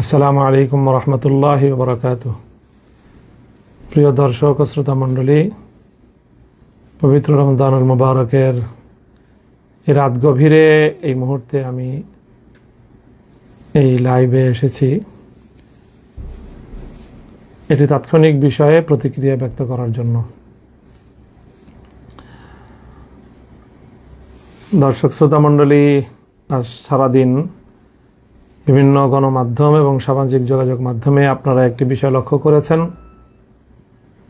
আসসালামু আলাইকুম রহমতুল্লাহি ওয়া বারাকাতুহু। প্রিয় দর্শক ও শ্রোতা মণ্ডলী, পবিত্র রমজানুল মুবারকের এই রাত গভীরে এই মুহূর্তে আমি এই লাইভে এসেছি এটি তাৎক্ষণিক বিষয়ে প্রতিক্রিয়া ব্যক্ত করার জন্য। দর্শক শ্রোতা মণ্ডলী, আজ সারাদিন বিভিন্ন গণমাধ্যম এবং সামাজিক যোগাযোগ মাধ্যমে আপনারা একটি বিষয় লক্ষ্য করেছেন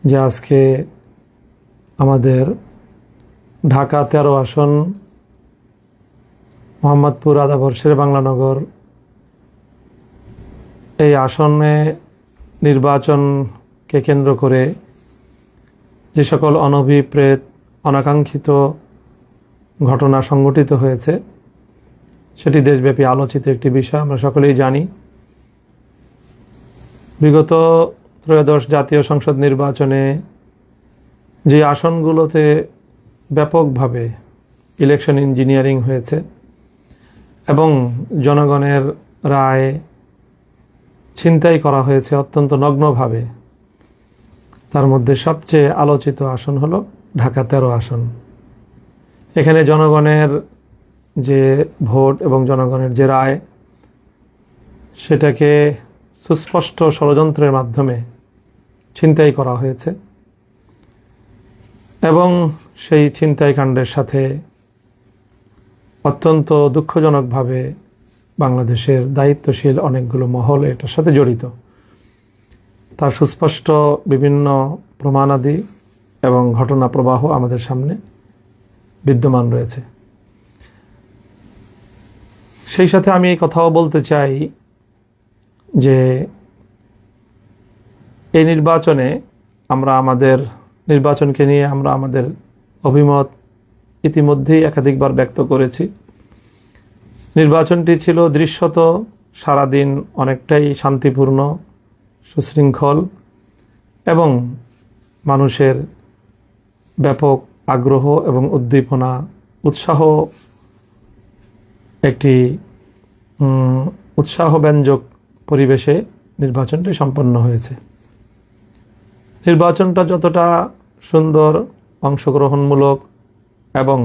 যে আজকে আমাদের ঢাকা 13 আসন মোহাম্মদপুর আদাবর শেরেবাংলানগর এই আসনে নির্বাচনকে কেন্দ্র করে যে সকল অনভিপ্রেত অনাকাঙ্ক্ষিত ঘটনা সংঘটিত হয়েছে সেটি দেশব্যাপী আলোচিত একটি বিষয়। আমরা সকলেই জানি বিগত ত্রয়োদশ জাতীয় সংসদ নির্বাচনে যে আসনগুলোতে ব্যাপকভাবে ইলেকশন ইঞ্জিনিয়ারিং হয়েছে এবং জনগণের রায় ছিনতাই করা হয়েছে অত্যন্ত নগ্নভাবে, তার মধ্যে সবচেয়ে আলোচিত আসন হলো ঢাকা 13 আসন। এখানে জনগণের যে ভোট এবং জনগণের যে রায় সেটাকে সুস্পষ্ট ষড়যন্ত্রের মাধ্যমে ছিনতাই করা হয়েছে এবং সেই ছিনতাইকাণ্ডের সাথে অত্যন্ত দুঃখজনকভাবে বাংলাদেশের দায়িত্বশীল অনেকগুলো মহল এটার সাথে জড়িত। তার সুস্পষ্ট বিভিন্ন প্রমাণাদি এবং ঘটনা প্রবাহ আমাদের সামনে বিদ্যমান রয়েছে। সেই সাথে আমি এই কথাও বলতে চাই যে এই নির্বাচনে আমরা আমাদের নির্বাচনকে নিয়ে আমরা আমাদের অভিমত ইতিমধ্যেই একাধিকবার ব্যক্ত করেছি। নির্বাচনটি ছিল দৃশ্যত সারাদিন অনেকটাই শান্তিপূর্ণ, সুশৃঙ্খল এবং মানুষের ব্যাপক আগ্রহ এবং উদ্দীপনা উৎসাহ একটি উৎসাহব্যঞ্জক পরিবেশে নির্বাচনটি সম্পন্ন হয়েছে। নির্বাচনটা যতটা সুন্দর, অংশগ্রহণমূলক এবং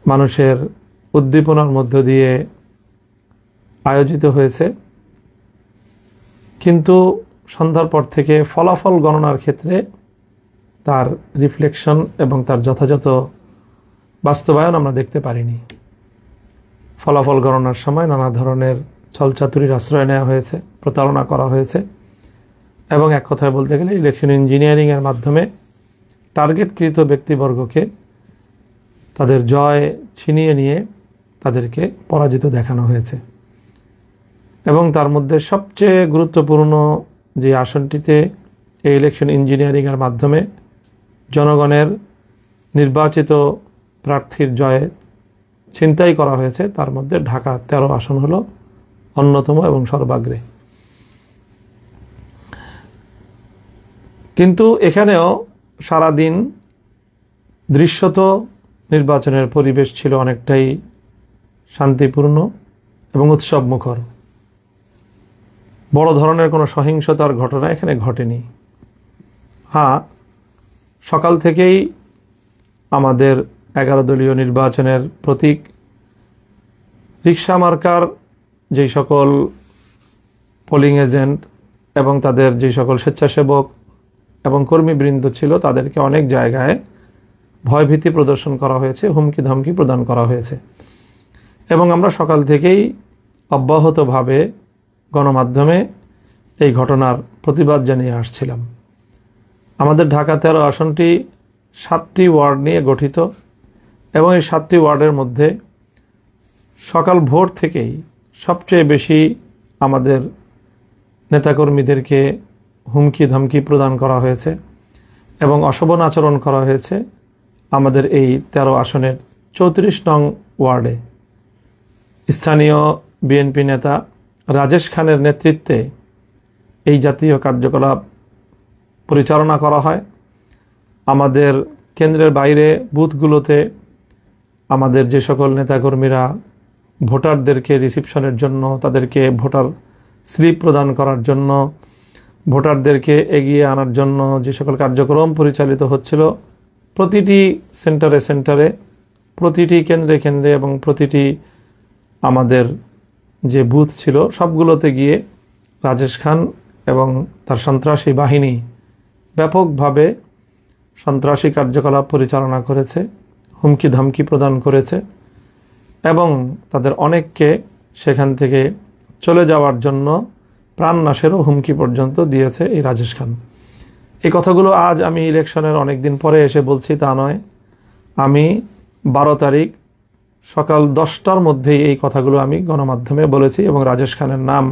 মানুষের উদ্দীপনার মধ্য দিয়ে আয়োজিত হয়েছে, কিন্তু সন্ধ্যার পর থেকে ফলাফল গণনার ক্ষেত্রে তার রিফ্লেকশন এবং তার যথাযথ বাস্তবায়ন আমরা দেখতে পারিনি। ফলাফল গণনার সময় নানা ধরনের ছলচাতুরির আশ্রয় নেওয়া হয়েছে, প্রতারণা করা হয়েছে এবং এক কথায় বলতে গেলে ইলেকশন ইঞ্জিনিয়ারিংয়ের মাধ্যমে টার্গেটকৃত ব্যক্তিবর্গকে তাদের জয় ছিনিয়ে নিয়ে তাদেরকে পরাজিত দেখানো হয়েছে। এবং তার মধ্যে সবচেয়ে গুরুত্বপূর্ণ যে আসনটিতে এই ইলেকশন ইঞ্জিনিয়ারিংয়ের মাধ্যমে জনগণের নির্বাচিত প্রার্থীর জয়ে ছিনতাই করা হয়েছে, তার মধ্যে ঢাকা 13 আসন হলো অন্যতম এবং সর্বাগ্রে। কিন্তু এখানেও সারাদিন দৃশ্যত নির্বাচনের পরিবেশ ছিল অনেকটাই শান্তিপূর্ণ এবং উৎসবমুখর। বড় ধরনের কোনো সহিংসতার ঘটনা এখানে ঘটেনি। সকাল থেকেই আমাদের 11 দলীয় নির্বাচনের প্রতীক রিকশা মার্কার যেই সকল পোলিং এজেন্ট এবং তাদের যে সকল স্বেচ্ছাসেবক এবং কর্মীবৃন্দ ছিল তাদেরকে অনেক জায়গায় ভয়ভীতি প্রদর্শন করা হয়েছে, হুমকি ধমকি প্রদান করা হয়েছে এবং আমরা সকাল থেকেই অব্যাহতভাবে গণমাধ্যমে এই ঘটনার প্রতিবাদ জানিয়ে আসছিলাম। আমাদের ঢাকা 13 আসনটি 7টি ওয়ার্ড নিয়ে গঠিত এবং এই 7টি ওয়ার্ডের মধ্যে সকাল ভোর থেকেই সবচেয়ে বেশি আমাদের নেতাকর্মীদেরকে হুমকি ধমকি প্রদান করা হয়েছে এবং অশোভন আচরণ করা হয়েছে আমাদের এই 13 আসনের 34 নং ওয়ার্ডে। স্থানীয় বিএনপি নেতা রাজেশ খানের নেতৃত্বে এই জাতীয় কার্যকলাপ পরিচালনা করা হয়। আমাদের কেন্দ্রের বাইরে বুথগুলোতে আমাদের যে সকল নেতাকর্মীরা ভোটারদেরকে রিসিপশনের জন্য, তাদেরকে ভোটার স্লিপ প্রদান করার জন্য, ভোটারদেরকে এগিয়ে আনার জন্য যে সকল কার্যক্রম পরিচালিত হচ্ছিল, প্রতিটি সেন্টারে সেন্টারে, প্রতিটি কেন্দ্রে কেন্দ্রে এবং প্রতিটি আমাদের যে বুথ ছিল সবগুলোতে গিয়ে রাজেশ খান এবং তার সন্ত্রাসী বাহিনী ব্যাপকভাবে সন্ত্রাসী কার্যকলাপ পরিচালনা করেছে, হুমকি ধামকি প্রদান করেছে এবং তাদের অনেককে সেখান থেকে চলে যাওয়ার জন্য প্রাণনাশেরও হুমকি পর্যন্ত দিয়েছে এই রাজেশ খান। এই কথাগুলো আজ আমি ইলেকশনের অনেক দিন পরে এসে বলছি তা নয়। আমি 12 তারিখ সকাল 10টার মধ্যেই এই কথাগুলো আমি গণমাধ্যমে বলেছি এবং রাজেশ খানের নাম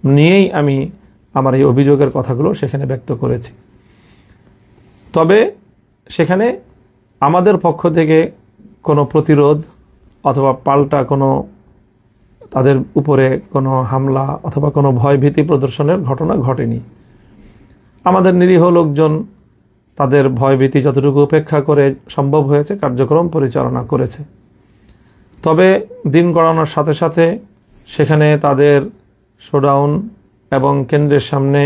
নিয়েই আমি আমার এই অভিযোগের কথাগুলো সেখানে ব্যক্ত করেছি। তবে সেখানে আমাদের পক্ষ থেকে কোনো প্রতিরোধ অথবা পাল্টা কোনো তাদের উপরে কোনো হামলা অথবা কোনো ভয়ভীতি প্রদর্শনের ঘটনা ঘটেনি। আমাদের নিরীহ লোকজন তাদের ভয়ভীতি যতটুকু উপেক্ষা করে সম্ভব হয়েছে কার্যক্রম পরিচালনা করেছে। তবে দিন গড়ানোর সাথে সাথে সেখানে তাদের শোডাউন এবং কেন্দ্রের সামনে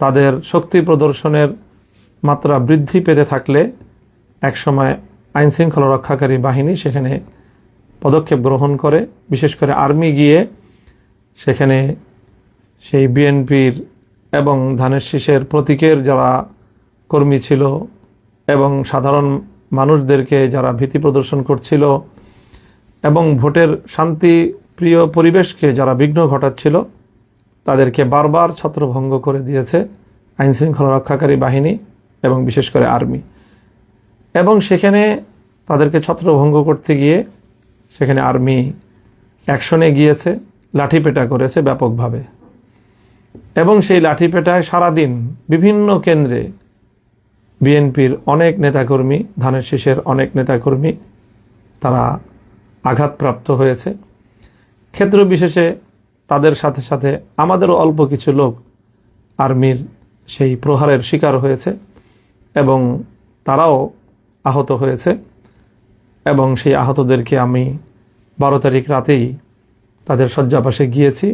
তাদের শক্তি প্রদর্শনের মাত্রা বৃদ্ধি পেতে থাকলে একসময় আইনশৃঙ্খলা রক্ষাকারী বাহিনী সেখানে পদক্ষেপ গ্রহণ করে, বিশেষ করে আর্মি গিয়ে সেখানে সেই বিএনপির এবং ধানের শীষের প্রতীকের যারা কর্মী ছিল এবং সাধারণ মানুষদেরকে যারা ভীতি প্রদর্শন করছিল এবং ভোটের শান্তিপ্রিয় পরিবেশকে যারা বিঘ্ন ঘটাচ্ছিল তাদেরকে বারবার ছত্রভঙ্গ করে দিয়েছে আইনশৃঙ্খলা রক্ষাকারী বাহিনী এবং বিশেষ করে আর্মি। এবং সেখানে তাদেরকে ছত্রভঙ্গ করতে গিয়ে সেখানে আর্মি অ্যাকশনে গিয়েছে, লাঠিপেটা করেছে ব্যাপকভাবে এবং সেই লাঠিপেটায় সারাদিন বিভিন্ন কেন্দ্রে বিএনপির অনেক নেতাকর্মী, ধানের শীষের অনেক নেতাকর্মী তারা আঘাতপ্রাপ্ত হয়েছে। ক্ষেত্র বিশেষে তাদের সাথে সাথে আমাদেরও অল্প কিছু লোক আর্মির সেই প্রহারের শিকার হয়েছে এবং তারাও আহত হয়েছে এবং সেই আহতদেরকে আমি 12 তারিখ রাতেই তাদের শয্যাপাশে গিয়েছি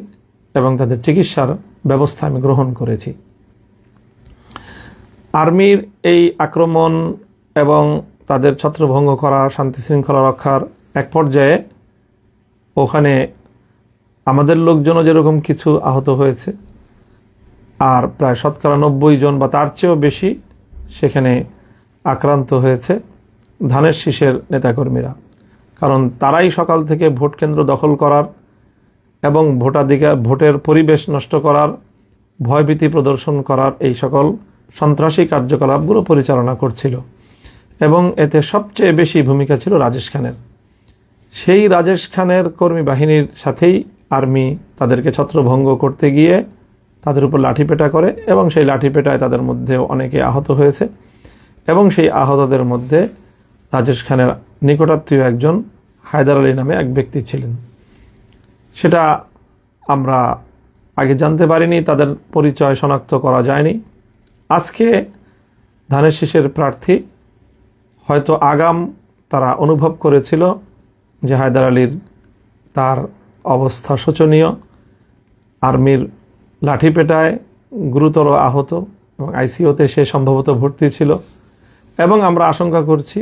এবং তাদের চিকিৎসার ব্যবস্থা আমি গ্রহণ করেছি। আর্মির এই আক্রমণ এবং তাদের ছত্রভঙ্গ করা, শান্তি শৃঙ্খলা রক্ষার এক পর্যায়ে ওখানে আমাদের লোকজনও যেরকম কিছু আহত হয়েছে আর প্রায় 90% জন বা তার চেয়েও বেশি সেখানে আক্রান্ত হয়েছে ধানের শীষের নেতাকর্মীরা। কারণ তারাই সকাল থেকে ভোট কেন্দ্র দখল করার এবং ভোটের পরিবেশ নষ্ট করার, ভয়ভীতি প্রদর্শন করার এই সকল সন্ত্রাসী কার্যকলাপগুলো পরিচালনা করছিল এবং এতে সবচেয়ে বেশি ভূমিকা ছিল রাজেশ খানের। সেই রাজেশ খানের কর্মী বাহিনীর সাথেই আর্মি তাদেরকে ছত্রভঙ্গ করতে গিয়ে তাদের উপর লাঠিপেটা করে এবং সেই লাঠিপেটায় তাদের মধ্যে অনেকে আহত হয়েছে এবং সেই আহতদের মধ্যে রাজেশ খানের নিকটাত্মীয় একজন হায়দার আলী নামে এক ব্যক্তি ছিলেন। সেটা আমরা আগে জানতে পারিনি, তাদের পরিচয় শনাক্ত করা যায়নি। আজকে ধানের শীষের প্রার্থী হয়তো আগাম তারা অনুভব করেছিল যে হায়দার আলীর তার অবস্থা শোচনীয়, আর্মির লাঠিপেটায় গুরুতর আহত এবং আইসিইউতে সে সম্ভবত ভর্তি ছিল এবং আমরা আশঙ্কা করছি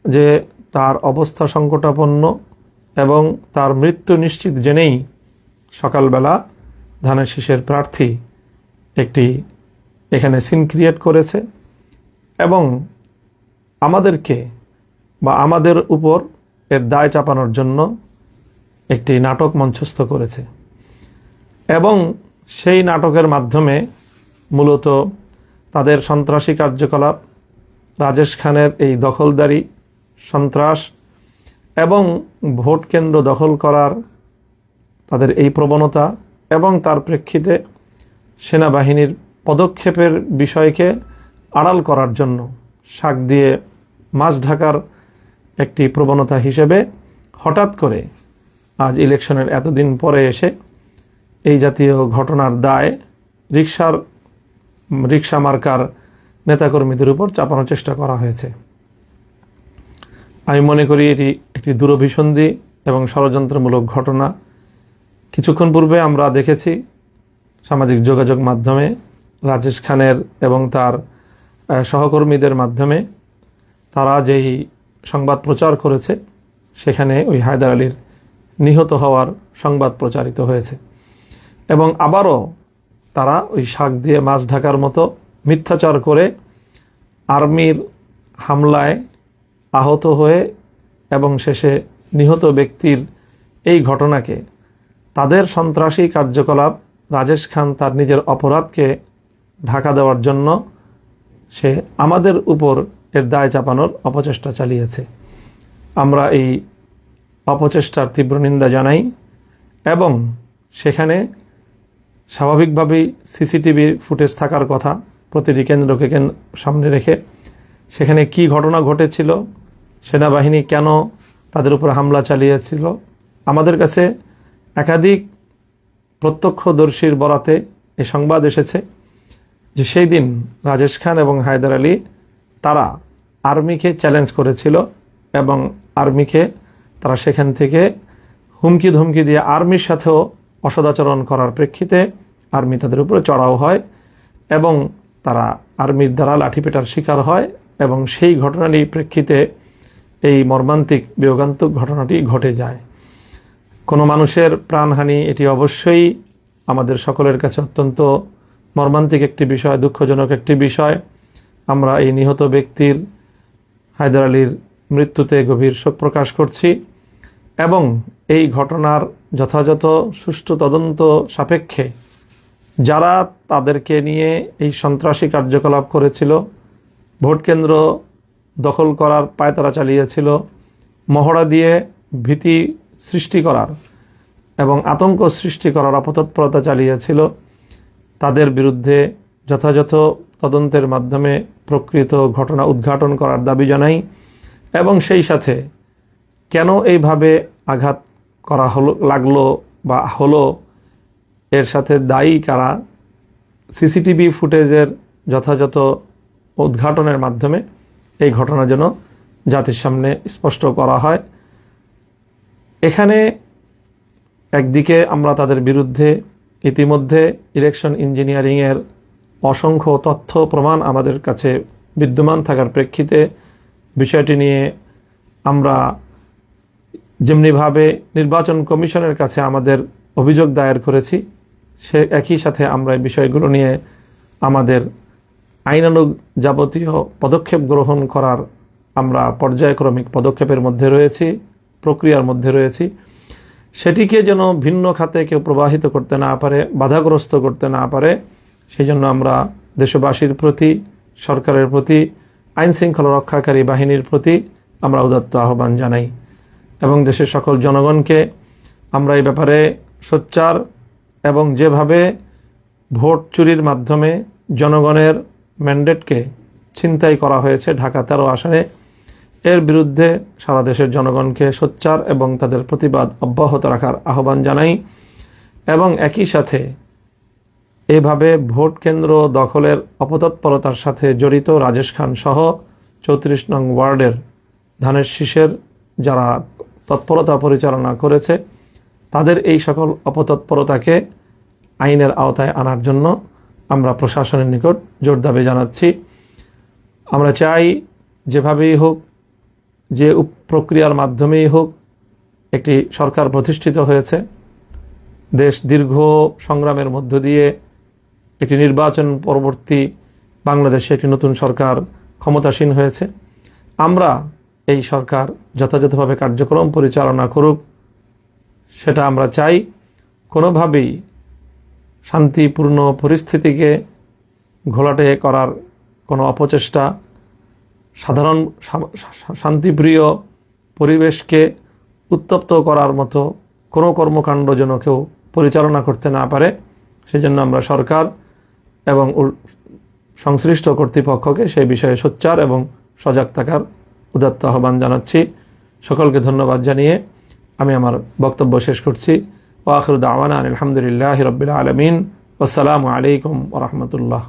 যে তার অবস্থা সংকটাপন্ন এবং তার মৃত্যু নিশ্চিত জেনেই সকালবেলা ধানের শীষের প্রার্থী একটি এখানে সিন ক্রিয়েট করেছে এবং আমাদেরকে বা আমাদের উপর এর দায় চাপানোর জন্য একটি নাটক মঞ্চস্থ করেছে এবং সেই নাটকের মাধ্যমে মূলত তাদের সন্ত্রাসী কার্যকলাপ, রাজেশ খানের এই দখলদারি, সন্ত্রাস এবং ভোট কেন্দ্র দখল করার তাদের এই প্রবণতা এবং তার প্রেক্ষিতে সেনাবাহিনীর পদক্ষেপের বিষয়কে আড়াল করার জন্য শাক দিয়ে মাছ ঢাকার একটি প্রবণতা হিসেবে হঠাৎ করে আজ ইলেকশনের এতদিন পরে এসে এই জাতীয় ঘটনার দায় রিক্সা মার্কার নেতাকর্মীদের উপর চাপানোর চেষ্টা করা হয়েছে। আমি মনে করি এটি একটি দূরভিসন্ধি এবং ষড়যন্ত্রমূলক ঘটনা। কিছুক্ষণ পূর্বে আমরা দেখেছি সামাজিক যোগাযোগ মাধ্যমে রাজেশ খানের এবং তার সহকর্মীদের মাধ্যমে তারা যেই সংবাদ প্রচার করেছে, সেখানে ওই হায়দার আলীর নিহত হওয়ার সংবাদ প্রচারিত হয়েছে। এবং আবারও তারা ওই শাক দিয়ে মাছ ঢাকার মতো মিথ্যাচার করে আর্মির হামলায় আহত হয়ে এবং শেষে নিহত ব্যক্তির এই ঘটনাকে তাদের সন্ত্রাসী কার্যকলাপ, রাজেশ খান তার নিজের অপরাধকে ঢাকা দেওয়ার জন্য সে আমাদের উপর এর দায় চাপানোর অপচেষ্টা চালিয়েছে। আমরা এই অপচেষ্টার তীব্র নিন্দা জানাই এবং সেখানে স্বাভাবিকভাবেই সিসিটিভির ফুটেজ থাকার কথা প্রতিটি কেন্দ্রকে সামনে রেখে। সেখানে কি ঘটনা ঘটেছিল, সেনাবাহিনী কেন তাদের উপর হামলা চালিয়েছিল, আমাদের কাছে একাধিক প্রত্যক্ষদর্শীর বরাতে এই সংবাদ এসেছে যে সেই দিন রাজেশ খান এবং হায়দার আলী তারা আর্মিকে চ্যালেঞ্জ করেছিল এবং আর্মিকে তারা সেখান থেকে হুমকি ধমকি দিয়ে আর্মির সাথেও অসদাচরণ করার প্রেক্ষিতে আর্মি তাদের উপরে চড়াও হয় এবং তারা আর্মির দ্বারা লাঠিপেটার শিকার হয় এবং সেই ঘটনাটির প্রেক্ষিতে এই মর্মান্তিক বিয়োগান্তক ঘটনাটি ঘটে যায়। কোনো মানুষের প্রাণহানি এটি অবশ্যই আমাদের সকলের কাছে অত্যন্ত মর্মান্তিক একটি বিষয়, দুঃখজনক একটি বিষয়। আমরা এই নিহত ব্যক্তির হায়দার আলীর মৃত্যুতে গভীর শোক প্রকাশ করছি এবং এই ঘটনার যথাযথ সুষ্ঠু তদন্ত সাপেক্ষে যারা তাদেরকে নিয়ে এই সন্ত্রাসী কার্যকলাপ করেছিল, ভোট কেন্দ্র দখল করার পায়তারা চালিয়েছিল, মহড়া দিয়ে ভীতি সৃষ্টি করার এবং আতঙ্ক সৃষ্টি করার অপতৎপরতা চালিয়েছিল, তাদের বিরুদ্ধে যথাযথ তদন্তের মাধ্যমে প্রকৃত ঘটনা উদ্ঘাটন করার দাবি জানাই এবং সেই সাথে কেন এইভাবে আঘাত করা লাগলো বা হলো, এর সাথে দায়ী কারা, সিসিটিভি ফুটেজের যথাযথ উদ্ঘাটনের মাধ্যমে এই ঘটনা যেন জাতির সামনে স্পষ্ট করা হয়। এখানে একদিকে আমরা তাদের বিরুদ্ধে ইতিমধ্যে ইলেকশন ইঞ্জিনিয়ারিংয়ের অসংখ্য তথ্য প্রমাণ আমাদের কাছে বিদ্যমান থাকার প্রেক্ষিতে বিষয়টি নিয়ে আমরা যেমনিভাবে নির্বাচন কমিশনের কাছে আমাদের অভিযোগ দায়ের করেছি, সে একই সাথে আমরা এই বিষয়গুলো নিয়ে আমাদের আইনানুগ যাবতীয় পদক্ষেপ গ্রহণ করার আমরা পর্যায়ক্রমিক পদক্ষেপের মধ্যে রয়েছি, প্রক্রিয়ার মধ্যে রয়েছি। সেটিকে যেন ভিন্ন খাতে কেউ প্রবাহিত করতে না পারে, বাধাগ্রস্ত করতে না পারে, সেই জন্য আমরা দেশবাসীর প্রতি, সরকারের প্রতি, আইন শৃঙ্খলা রক্ষাকারী বাহিনীর প্রতি আমরা উদাত্ত আহ্বান জানাই এবং দেশের সকল জনগণকে আমরা এই ব্যাপারে সোচ্চার এবং যেভাবে ভোট চুরির মাধ্যমে জনগণের ম্যান্ডেটকে ছিনতাই করা হয়েছে ঢাকা 13 আসনে, এর বিরুদ্ধে সারা দেশের জনগণকে সোচ্চার এবং তাদের প্রতিবাদ অব্যাহত রাখার আহ্বান জানাই এবং একই সাথে এইভাবে ভোট কেন্দ্র দখলের অপতৎপরতার সাথে জড়িত রাজেশ খান সহ 34 নং ওয়ার্ডের ধানের শীষের যারা তৎপরতা পরিচালনা করেছে, তাদের এই সকল অপতৎপরতাকে আইনের আওতায় আনার জন্য আমরা প্রশাসনের নিকট জোর দাবি জানাচ্ছি। আমরা চাই যেভাবেই হোক, যে প্রক্রিয়ার মাধ্যমেই হোক, একটি সরকার প্রতিষ্ঠিত হয়েছে, দেশ দীর্ঘ সংগ্রামের মধ্য দিয়ে একটি নির্বাচন পরবর্তী বাংলাদেশে একটি নতুন সরকার ক্ষমতাসীন হয়েছে। আমরা এই সরকার যথাযথভাবে কার্যক্রম পরিচালনা করুক, সেটা আমরা চাই। কোনোভাবেই শান্তিপূর্ণ পরিস্থিতিকে ঘোলাটে করার কোনো অপচেষ্টা, সাধারণ শান্তিপ্রিয় পরিবেশকে উত্তপ্ত করার মতো কোনো কর্মকাণ্ড যেন কেউ পরিচালনা করতে না পারে, সেজন্য আমরা সরকার এবং সংশ্লিষ্ট কর্তৃপক্ষকে সেই বিষয়ে সোচ্চার এবং সজাগ থাকার উদাত্ত আহ্বান জানাচ্ছি। সকলকে ধন্যবাদ জানিয়ে আমি আমার বক্তব্য শেষ করছি। ওয়া আখিরু দাওয়ানা আলহামদুলিল্লাহি রাব্বিল আলামিন। আসসালামু আলাইকুম ওয়া রাহমাতুল্লাহ।